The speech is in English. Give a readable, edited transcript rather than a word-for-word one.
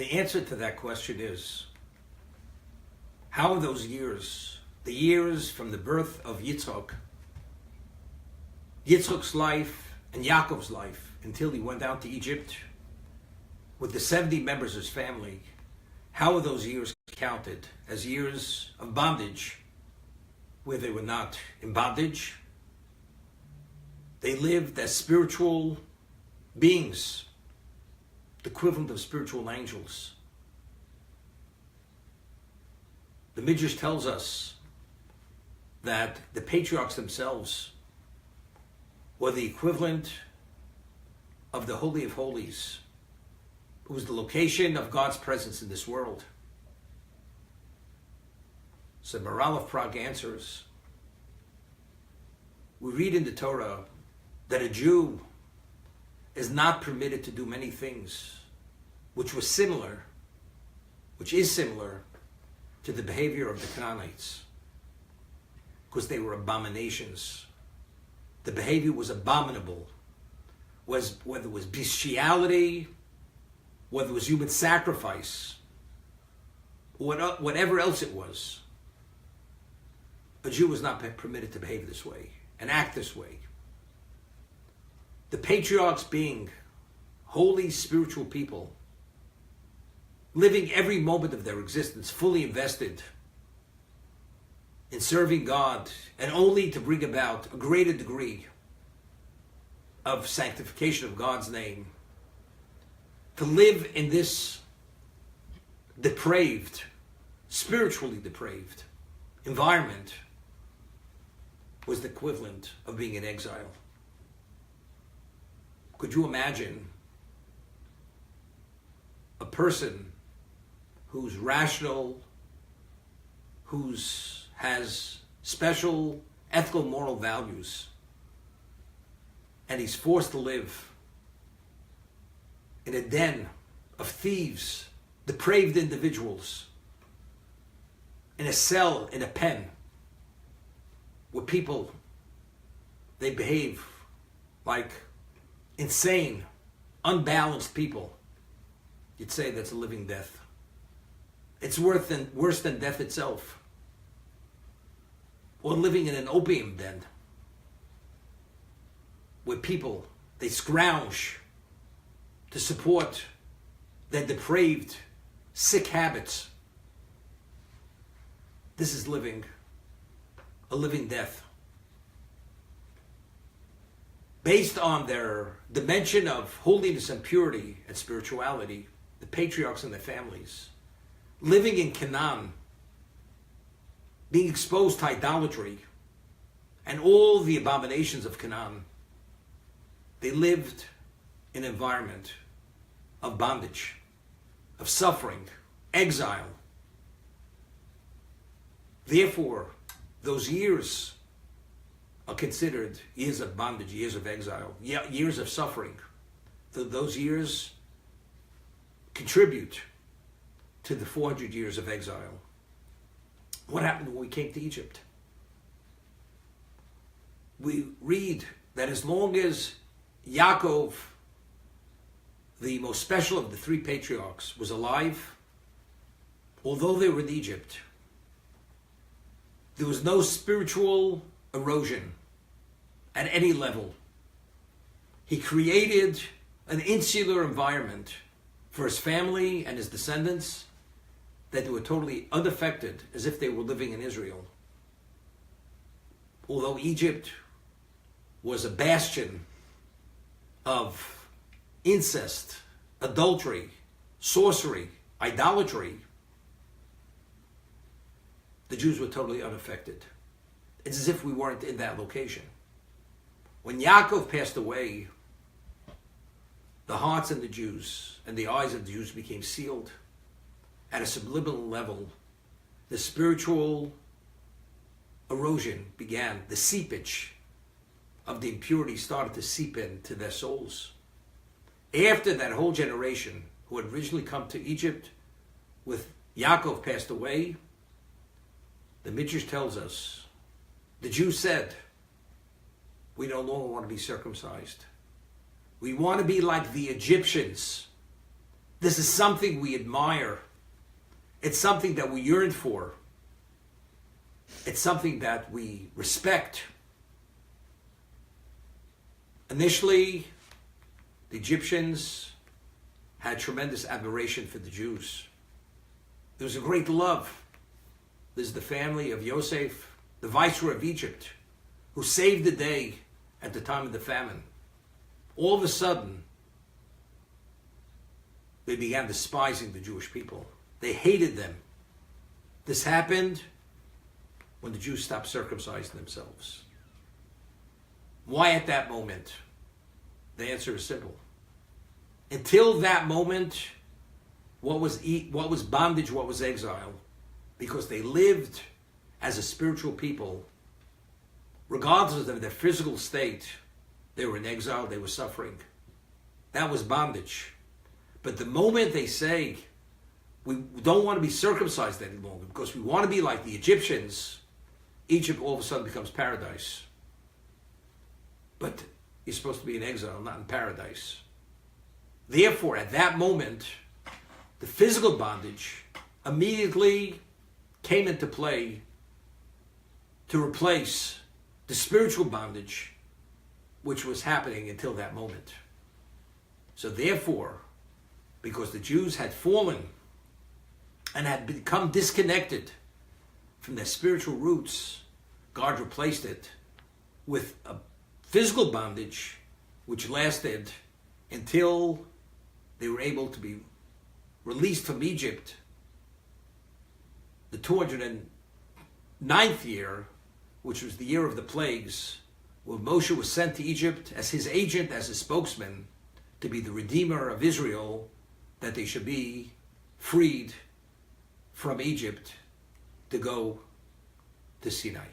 The answer to that question is, how are those years, the years from the birth of Yitzchak's life and Yaakov's life until he went out to Egypt with the 70 members of his family, how are those years counted as years of bondage where they were not in bondage? They lived as spiritual beings, the equivalent of spiritual angels. The Midrash tells us that the patriarchs themselves were the equivalent of the Holy of Holies. It was the location of God's presence in this world. So Maral of Prague answers, we read in the Torah that a Jew is not permitted to do many things which is similar to the behavior of the Canaanites, because they were abominations. The behavior was abominable, whether it was bestiality, whether it was human sacrifice, or whatever else it was. A Jew was not permitted to behave this way and act this way. The patriarchs, being holy spiritual people, living every moment of their existence fully invested in serving God and only to bring about a greater degree of sanctification of God's name, to live in this depraved, spiritually depraved environment was the equivalent of being in exile. Could you imagine a person who's rational, has special ethical moral values, and he's forced to live in a den of thieves, depraved individuals, in a cell, in a pen, where people, they behave like insane, unbalanced people? You'd say that's a living death. It's worse than death itself. Or living in an opium den, where people, they scrounge to support their depraved, sick habits. This is living a living death. Based on their dimension of holiness and purity and spirituality, the patriarchs and their families, living in Canaan, being exposed to idolatry and all the abominations of Canaan, they lived in an environment of bondage, of suffering, exile. Therefore, those years are considered years of bondage, years of exile, years of suffering. Those years contribute to the 400 years of exile. What happened when we came to Egypt? We read that as long as Yaakov, the most special of the three patriarchs, was alive, although they were in Egypt, there was no spiritual erosion at any level. He created an insular environment for his family and his descendants that they were totally unaffected, as if they were living in Israel. Although Egypt was a bastion of incest, adultery, sorcery, idolatry, the Jews were totally unaffected. It's as if we weren't in that location. When Yaakov passed away, the hearts of the Jews and the eyes of the Jews became sealed. At a subliminal level, the spiritual erosion began. The seepage of the impurity started to seep into their souls. After that whole generation who had originally come to Egypt, with Yaakov passed away, the Midrash tells us, the Jews said, we no longer want to be circumcised. We want to be like the Egyptians. This is something we admire. It's something that we yearn for. It's something that we respect. Initially, the Egyptians had tremendous admiration for the Jews. There was a great love. There's the family of Yosef, the viceroy of Egypt, who saved the day at the time of the famine. All of a sudden, they began despising the Jewish people. They hated them. This happened when the Jews stopped circumcising themselves. Why at that moment? The answer is simple. Until that moment, what was bondage, what was exile? Because they lived as a spiritual people, regardless of their physical state, they were in exile, they were suffering. That was bondage. But the moment they say, we don't want to be circumcised any longer because we want to be like the Egyptians, Egypt all of a sudden becomes paradise. But you're supposed to be in exile, not in paradise. Therefore, at that moment, the physical bondage immediately came into play to replace the spiritual bondage which was happening until that moment. So therefore, because the Jews had fallen and had become disconnected from their spiritual roots, God replaced it with a physical bondage which lasted until they were able to be released from Egypt the 209th year, which was the year of the plagues, where Moshe was sent to Egypt as his agent, as his spokesman, to be the redeemer of Israel, that they should be freed from Egypt to go to Sinai.